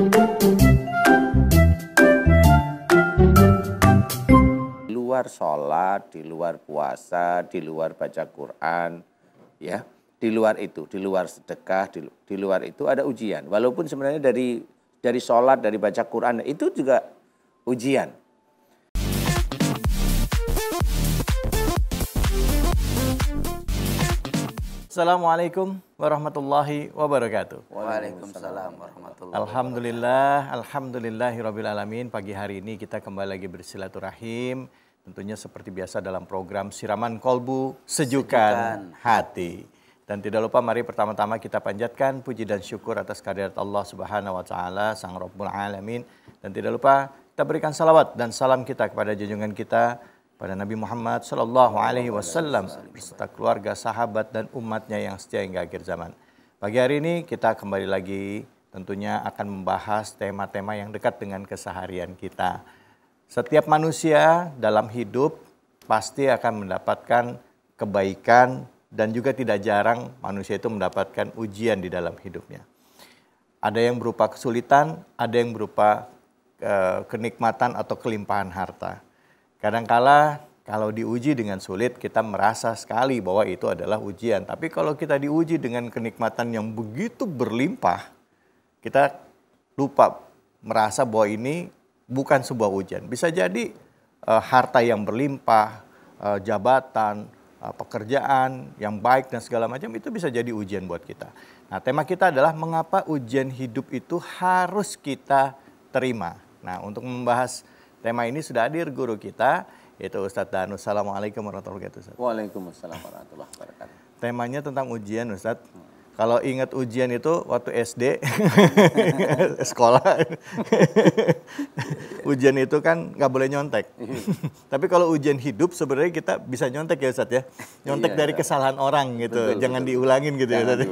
Di luar sholat, di luar puasa, di luar baca Quran, ya, di luar itu, di luar sedekah, di luar itu ada ujian. Walaupun sebenarnya dari sholat, dari baca Quran itu juga ujian. Assalamualaikum warahmatullahi wabarakatuh. Waalaikumsalam warahmatullahi Alhamdulillah, alhamdulillahirrabbilalamin. Pagi hari ini kita kembali lagi bersilaturahim. Tentunya seperti biasa dalam program Siraman Kolbu, Sejukan Hati. Dan tidak lupa mari pertama-tama kita panjatkan puji dan syukur atas kehadirat Allah Subhanahu wa taala, Sang Rabbul Alamin. Dan tidak lupa kita berikan salawat dan salam kita kepada junjungan kita pada Nabi Muhammad Sallallahu Alaihi Wasallam beserta keluarga, sahabat dan umatnya yang setia hingga akhir zaman. Pagi hari ini kita kembali lagi tentunya akan membahas tema-tema yang dekat dengan keseharian kita. Setiap manusia dalam hidup pasti akan mendapatkan kebaikan dan juga tidak jarang manusia itu mendapatkan ujian di dalam hidupnya. Ada yang berupa kesulitan, ada yang berupa kenikmatan atau kelimpahan harta. Kadangkala kalau diuji dengan sulit kita merasa sekali bahwa itu adalah ujian. Tapi kalau kita diuji dengan kenikmatan yang begitu berlimpah, kita lupa merasa bahwa ini bukan sebuah ujian. Bisa jadi harta yang berlimpah, jabatan, pekerjaan yang baik dan segala macam itu bisa jadi ujian buat kita. Nah, tema kita adalah mengapa ujian hidup itu harus kita terima. Nah, untuk membahas tema ini sudah hadir guru kita, yaitu Ustadz Danus. Assalamualaikum warahmatullahi wabarakatuh. Waalaikumsalam warahmatullahi wabarakatuh. Temanya tentang ujian, Ustadz. Kalau ingat ujian itu waktu SD, sekolah, ujian itu kan nggak boleh nyontek. Tapi kalau ujian hidup sebenarnya kita bisa nyontek ya Ustadz ya. Nyontek dari kesalahan orang gitu, jangan diulangin gitu ya Ustadz.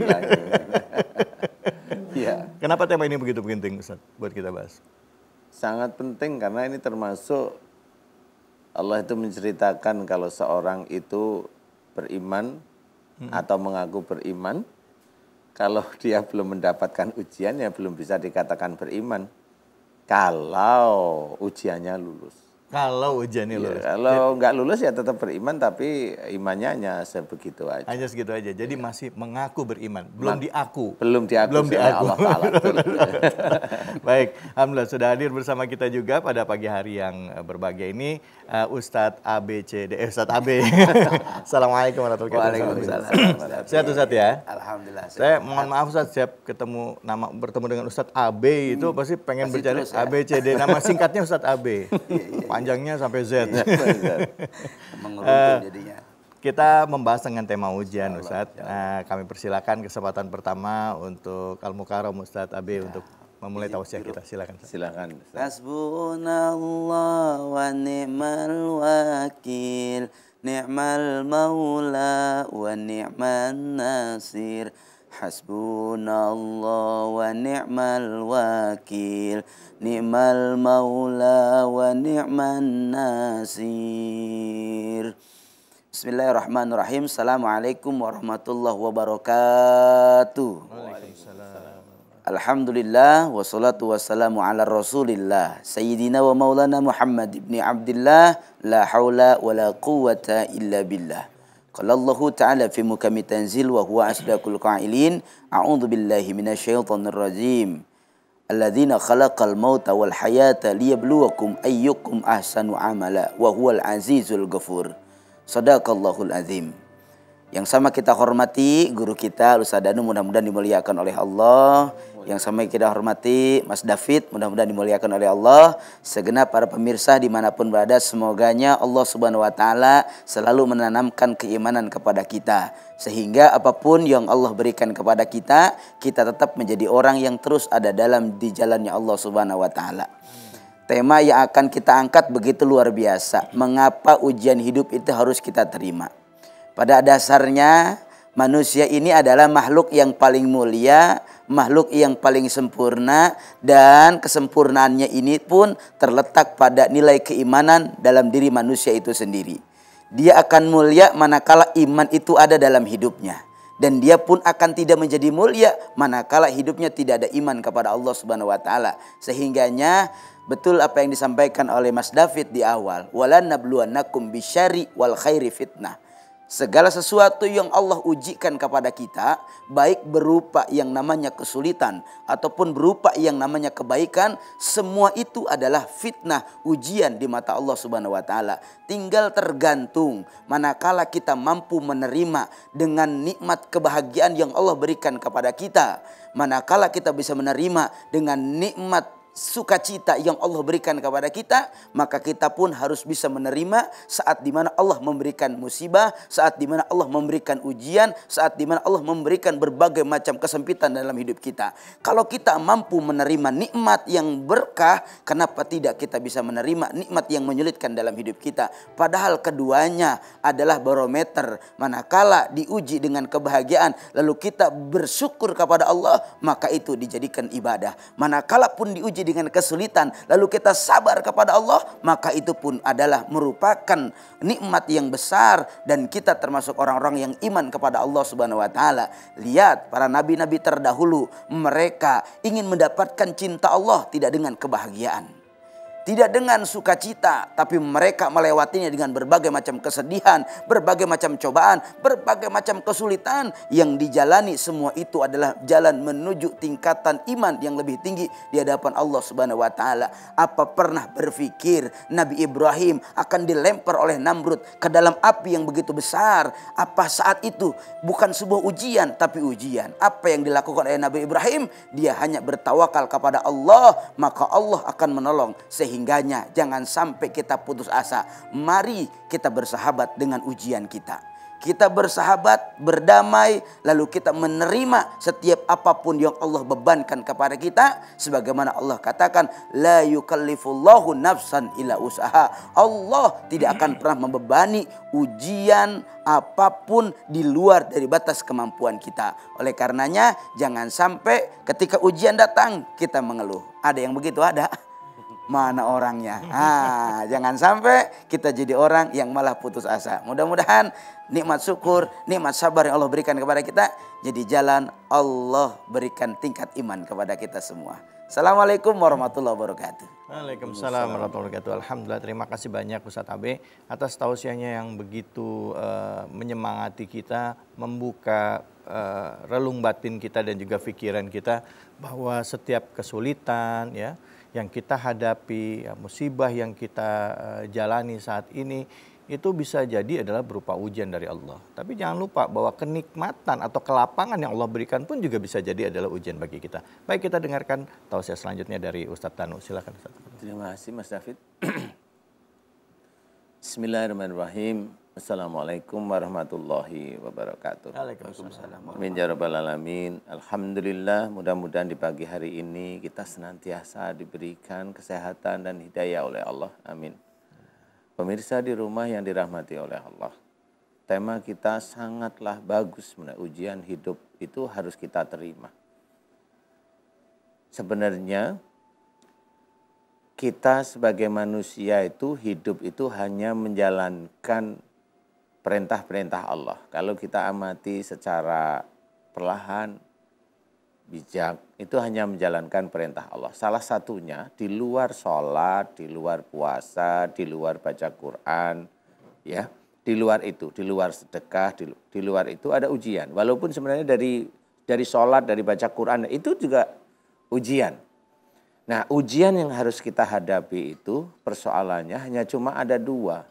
Iya. Kenapa tema ini begitu penting Ustadz buat kita bahas? Sangat penting karena ini termasuk Allah itu menceritakan kalau seorang itu beriman atau mengaku beriman, kalau dia belum mendapatkan ujian ya belum bisa dikatakan beriman. Kalau ujiannya lulus. Kalau ujiannya lulus. Ya, kalau nggak lulus ya tetap beriman tapi imannya hanya sebegitu aja. Hanya segitu aja. Jadi masih mengaku beriman, belum diaku. Belum diaku. Allah Ta'ala. Baik, alhamdulillah sudah hadir bersama kita juga pada pagi hari yang berbahagia ini Ustadz ABCD, Ustadz AB. Assalamualaikum warahmatullahi wabarakatuh. Waalaikumsalam. Sehat Ustadz ya? Alhamdulillah. Saya mohon maaf Ustadz, siap bertemu dengan Ustadz AB itu pasti pengen bercanda ya? ABCD. Nama singkatnya Ustadz AB. Panjangnya sampai Z. Mengurungkan jadinya. Kita membahas dengan tema ujian Ustadz. Nah, kami persilakan kesempatan pertama untuk Al-Mukarram Ustadz AB untuk memulai tausiah kita. Silakan. Silakan. Hasbunallah wa ni'mal wakil, ni'mal maula wa ni'man nasir. Hasbunallah wa ni'mal wakil, ni'mal maula wa ni'man nasir. Bismillahirrahmanirrahim. Assalamualaikum warahmatullahi wabarakatuh. Alhamdulillah wassalatu wassalamu ala Rasulillah Sayyidina wa maulana Muhammad ibn Abdillah, la haula wa la quwwata illa billah. Qala Allahu ta'ala fi mukami tanzil wa huwa asdaqul qailin. A'udzu billahi minasyaitonir rajim. Alladzina khalaqal mauta wal hayata liyabluwakum ayyukum ahsanu amala wa huwal azizul ghafur. Shadaqallahul azim. Yang sama kita hormati guru kita Ustadz Danu, mudah-mudahan dimuliakan oleh Allah. Yang sama kita hormati Mas David, mudah-mudahan dimuliakan oleh Allah. Segenap para pemirsa dimanapun berada, semoganya Allah Subhanahu Wa Taala selalu menanamkan keimanan kepada kita, sehingga apapun yang Allah berikan kepada kita, kita tetap menjadi orang yang terus ada di jalannya Allah Subhanahu Wa Taala. Tema yang akan kita angkat begitu luar biasa. Mengapa ujian hidup itu harus kita terima? Pada dasarnya manusia ini adalah makhluk yang paling mulia, makhluk yang paling sempurna, dan kesempurnaannya ini pun terletak pada nilai keimanan dalam diri manusia itu sendiri. Dia akan mulia manakala iman itu ada dalam hidupnya. dan dia pun akan tidak menjadi mulia manakala hidupnya tidak ada iman kepada Allah Subhanahu wa taala. Sehingganya betul apa yang disampaikan oleh Mas David di awal, walanabluwannakum bisyarri wal khairi fitnah. Segala sesuatu yang Allah ujikan kepada kita, baik berupa yang namanya kesulitan ataupun berupa yang namanya kebaikan, semua itu adalah fitnah, ujian di mata Allah Subhanahu wa taala. Tinggal tergantung manakala kita mampu menerima dengan nikmat kebahagiaan yang Allah berikan kepada kita. Manakala kita bisa menerima dengan nikmat sukacita yang Allah berikan kepada kita, maka kita pun harus bisa menerima saat dimana Allah memberikan musibah, saat dimana Allah memberikan ujian, saat dimana Allah memberikan berbagai macam kesempitan dalam hidup kita. Kalau kita mampu menerima nikmat yang berkah, kenapa tidak kita bisa menerima nikmat yang menyulitkan dalam hidup kita? Padahal keduanya adalah barometer. Manakala diuji dengan kebahagiaan lalu kita bersyukur kepada Allah, maka itu dijadikan ibadah. Manakala pun diuji dengan kesulitan lalu kita sabar kepada Allah, maka itu pun adalah merupakan nikmat yang besar, dan kita termasuk orang-orang yang iman kepada Allah Subhanahu wa taala. Lihat para nabi-nabi terdahulu, mereka ingin mendapatkan cinta Allah tidak dengan kebahagiaan, tidak dengan sukacita, tapi mereka melewatinya dengan berbagai macam kesedihan, berbagai macam cobaan, berbagai macam kesulitan yang dijalani. Semua itu adalah jalan menuju tingkatan iman yang lebih tinggi di hadapan Allah Subhanahu wa taala. Apa pernah berpikir Nabi Ibrahim akan dilempar oleh Namrud ke dalam api yang begitu besar? Apa saat itu bukan sebuah ujian, tapi ujian? Apa yang dilakukan oleh Nabi Ibrahim? Dia hanya bertawakal kepada Allah, maka Allah akan menolong. Sehingganya jangan sampai kita putus asa. Mari kita bersahabat dengan ujian kita. Kita bersahabat, berdamai, lalu kita menerima setiap apapun yang Allah bebankan kepada kita. Sebagaimana Allah katakan, la yukallifullahu nafsan illa usaha. Allah tidak akan pernah membebani ujian apapun di luar dari batas kemampuan kita. Oleh karenanya jangan sampai ketika ujian datang kita mengeluh. Ada yang begitu? Ada? Mana orangnya? Jangan sampai kita jadi orang yang malah putus asa. Mudah-mudahan nikmat syukur, nikmat sabar yang Allah berikan kepada kita jadi jalan Allah berikan tingkat iman kepada kita semua. Assalamualaikum warahmatullahi wabarakatuh. Waalaikumsalam warahmatullahi wabarakatuh. Alhamdulillah, terima kasih banyak Ustadz Abe atas tausiahnya yang begitu menyemangati kita, membuka relung batin kita dan juga pikiran kita bahwa setiap kesulitan ya yang kita hadapi, ya, musibah yang kita jalani saat ini itu bisa jadi adalah berupa ujian dari Allah. Tapi jangan lupa bahwa kenikmatan atau kelapangan yang Allah berikan pun juga bisa jadi adalah ujian bagi kita. Baik, kita dengarkan tausiah selanjutnya dari Ustadz Tanu. Silakan Ustadz. Terima kasih Mas David. Bismillahirrahmanirrahim. Assalamualaikum warahmatullahi wabarakatuh. Waalaikumsalam. Amin ya rabbal alamin. Alhamdulillah, mudah-mudahan di pagi hari ini kita senantiasa diberikan kesehatan dan hidayah oleh Allah. Amin. Pemirsa di rumah yang dirahmati oleh Allah, tema kita sangatlah bagus. Ujian hidup itu harus kita terima. Sebenarnya kita sebagai manusia itu hidup itu hanya menjalankan perintah-perintah Allah. Kalau kita amati secara perlahan, bijak, itu hanya menjalankan perintah Allah. Salah satunya di luar sholat, di luar puasa, di luar baca Quran, ya, di luar itu, di luar sedekah, di luar itu ada ujian. Walaupun sebenarnya dari sholat, dari baca Quran itu juga ujian. Nah, ujian yang harus kita hadapi itu persoalannya hanya cuma ada dua.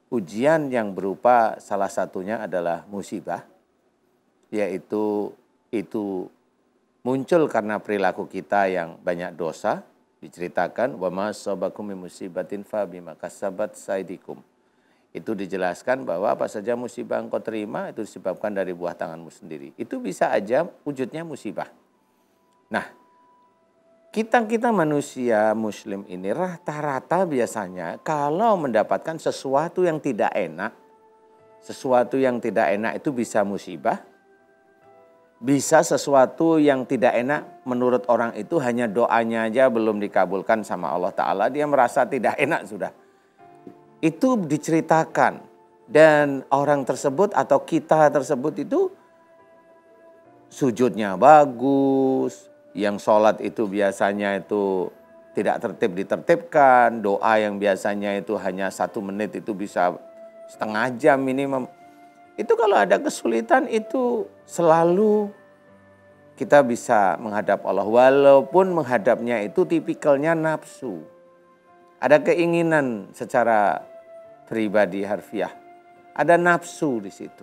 Ujian yang berupa salah satunya adalah musibah, yaitu itu muncul karena perilaku kita yang banyak dosa. Diceritakan wa ma asabakum min musibatin fa bima kasabat saydikum. Itu dijelaskan bahwa apa saja musibah engkau terima itu disebabkan dari buah tanganmu sendiri. Itu bisa aja wujudnya musibah. Nah, kita manusia muslim ini rata-rata biasanya kalau mendapatkan sesuatu yang tidak enak itu bisa musibah. Bisa sesuatu yang tidak enak menurut orang itu hanya doanya aja belum dikabulkan sama Allah Ta'ala. Dia merasa tidak enak sudah. Itu diceritakan. Dan orang tersebut atau kita tersebut itu sujudnya bagus, yang sholat itu biasanya itu tidak tertib ditertibkan, doa yang biasanya itu hanya 1 menit itu bisa setengah jam minimum. Itu kalau ada kesulitan itu selalu kita bisa menghadap Allah. Walaupun menghadapnya itu tipikalnya nafsu. Ada keinginan secara pribadi harfiah. Ada nafsu di situ.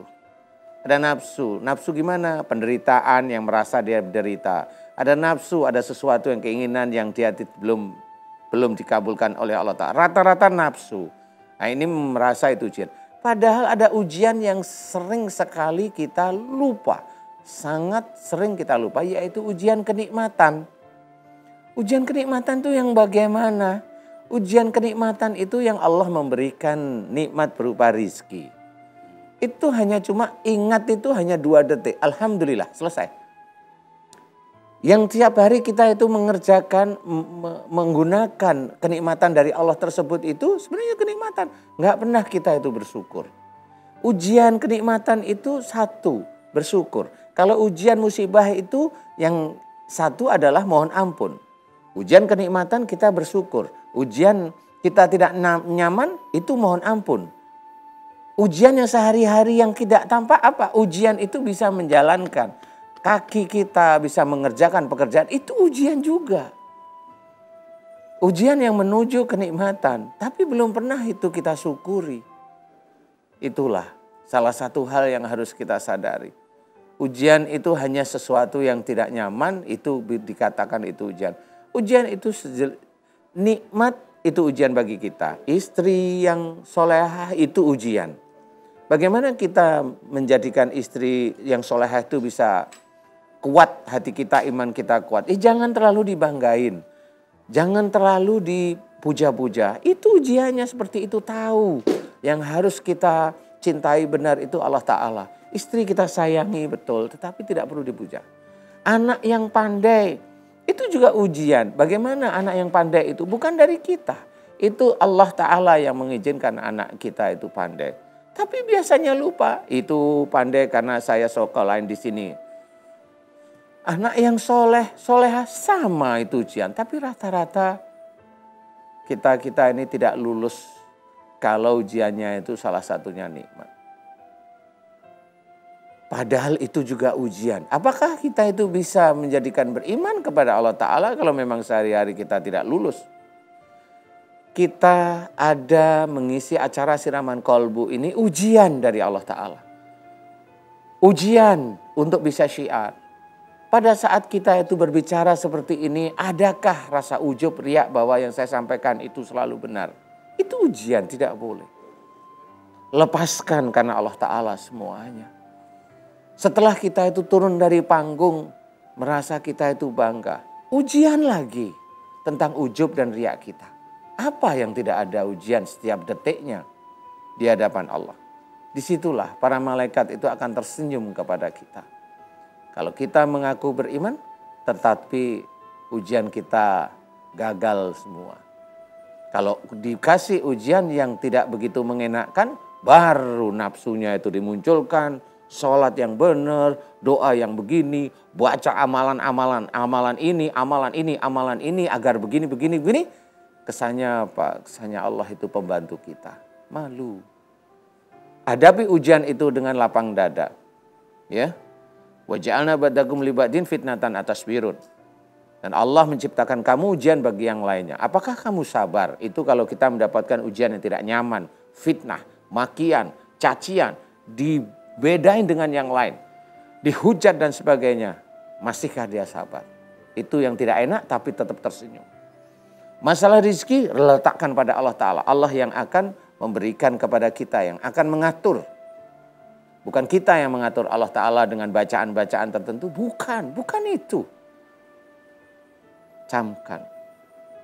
Ada nafsu. Nafsu gimana? Penderitaan yang merasa dia menderita. Ada nafsu, ada sesuatu yang keinginan yang dia belum dikabulkan oleh Allah Ta'ala. Rata-rata nafsu. Nah ini merasa itu ujian. Padahal ada ujian yang sering sekali kita lupa. Sangat sering kita lupa, yaitu ujian kenikmatan. Ujian kenikmatan itu yang bagaimana? Ujian kenikmatan itu yang Allah memberikan nikmat berupa rizki. Itu hanya cuma ingat itu hanya 2 detik. Alhamdulillah selesai. Yang tiap hari kita itu mengerjakan, menggunakan kenikmatan dari Allah tersebut itu sebenarnya kenikmatan. Nggak pernah kita itu bersyukur. Ujian kenikmatan itu 1, bersyukur. Kalau ujian musibah itu yang 1 adalah mohon ampun. Ujian kenikmatan kita bersyukur. Ujian kita tidak nyaman itu mohon ampun. Ujian yang sehari-hari yang tidak tampak apa? Ujian itu bisa menjalankan. Kaki kita bisa mengerjakan pekerjaan, itu ujian juga. Ujian yang menuju kenikmatan, tapi belum pernah itu kita syukuri. Itulah salah satu hal yang harus kita sadari. Ujian itu hanya sesuatu yang tidak nyaman, itu dikatakan itu ujian. Ujian itu nikmat, itu ujian bagi kita. Istri yang solehah itu ujian. Bagaimana kita menjadikan istri yang solehah itu bisa kuat hati kita, iman kita kuat. Jangan terlalu dibanggain. Jangan terlalu dipuja-puja. Itu ujiannya seperti itu, tahu. Yang harus kita cintai benar itu Allah Ta'ala. Istri kita sayangi betul, tetapi tidak perlu dipuja. Anak yang pandai, itu juga ujian. Bagaimana anak yang pandai itu? Bukan dari kita. Itu Allah Ta'ala yang mengizinkan anak kita itu pandai. Tapi biasanya lupa, itu pandai karena saya sekolahin di sini. Anak yang solehah sama itu ujian. Tapi rata-rata kita ini tidak lulus kalau ujiannya itu salah satunya nikmat. Padahal itu juga ujian. Apakah kita itu bisa menjadikan beriman kepada Allah Ta'ala kalau memang sehari-hari kita tidak lulus? Kita ada mengisi acara siraman kolbu ini ujian dari Allah Ta'ala. Ujian untuk bisa syiar. Pada saat kita itu berbicara seperti ini, adakah rasa ujub, riak bahwa yang saya sampaikan itu selalu benar? Itu ujian, tidak boleh. Lepaskan karena Allah Ta'ala semuanya. Setelah kita itu turun dari panggung, merasa kita itu bangga. Ujian lagi tentang ujub dan riak kita. Apa yang tidak ada ujian setiap detiknya di hadapan Allah. Disitulah para malaikat itu akan tersenyum kepada kita. Kalau kita mengaku beriman, tetapi ujian kita gagal semua. Kalau dikasih ujian yang tidak begitu mengenakkan, baru nafsunya itu dimunculkan. Sholat yang benar, doa yang begini, baca amalan ini agar begini. Kesannya apa? Kesannya Allah itu pembantu kita. Malu. Hadapi ujian itu dengan lapang dada. Ya. Wa ja'alna ba'dakum li ba'din fitnatan atasbirun. Dan Allah menciptakan kamu ujian bagi yang lainnya. Apakah kamu sabar? Itu kalau kita mendapatkan ujian yang tidak nyaman, fitnah, makian, cacian, dibedain dengan yang lain, dihujat dan sebagainya. Masihkah dia sabar? Itu yang tidak enak tapi tetap tersenyum. Masalah rezeki letakkan pada Allah Ta'ala. Allah yang akan memberikan kepada kita, yang akan mengatur. Bukan kita yang mengatur Allah Ta'ala dengan bacaan-bacaan tertentu. Bukan itu. Camkan.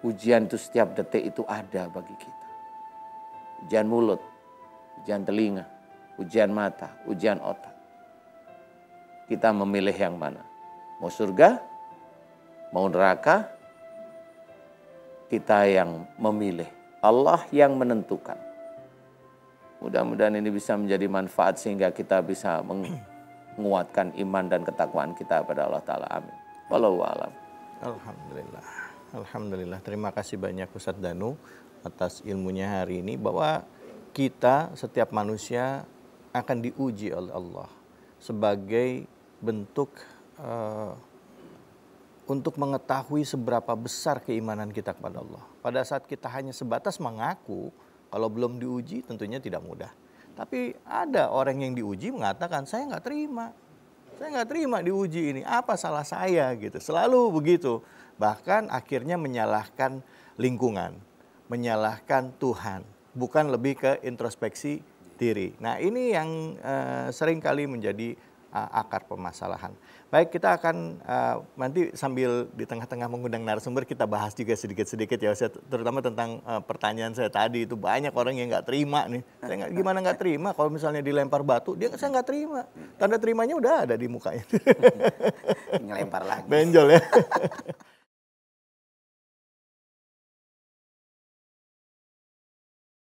Ujian itu setiap detik itu ada bagi kita. Ujian mulut, ujian telinga, ujian mata, ujian otak. Kita memilih yang mana? Mau surga? Mau neraka? Kita yang memilih. Allah yang menentukan. Mudah-mudahan ini bisa menjadi manfaat sehingga kita bisa menguatkan iman dan ketakwaan kita pada Allah Ta'ala. Amin. Wallahu a'lam. Alhamdulillah. Alhamdulillah. Terima kasih banyak Ustadz Danu atas ilmunya hari ini, bahwa kita setiap manusia akan diuji oleh Allah sebagai bentuk untuk mengetahui seberapa besar keimanan kita kepada Allah. Pada saat kita hanya sebatas mengaku, kalau belum diuji tentunya tidak mudah. Tapi ada orang yang diuji mengatakan, saya nggak terima diuji ini, apa salah saya gitu. Selalu begitu. Bahkan akhirnya menyalahkan lingkungan, menyalahkan Tuhan, bukan lebih ke introspeksi diri. Nah ini yang seringkali menjadi akar permasalahan. Baik, kita akan nanti sambil di tengah-tengah mengundang narasumber kita bahas juga sedikit-sedikit ya, terutama tentang pertanyaan saya tadi itu, banyak orang yang nggak terima nih. Gimana nggak terima kalau misalnya dilempar batu, saya nggak terima. Tanda terimanya udah ada di mukanya. Ngelempar lagi. Benjol ya.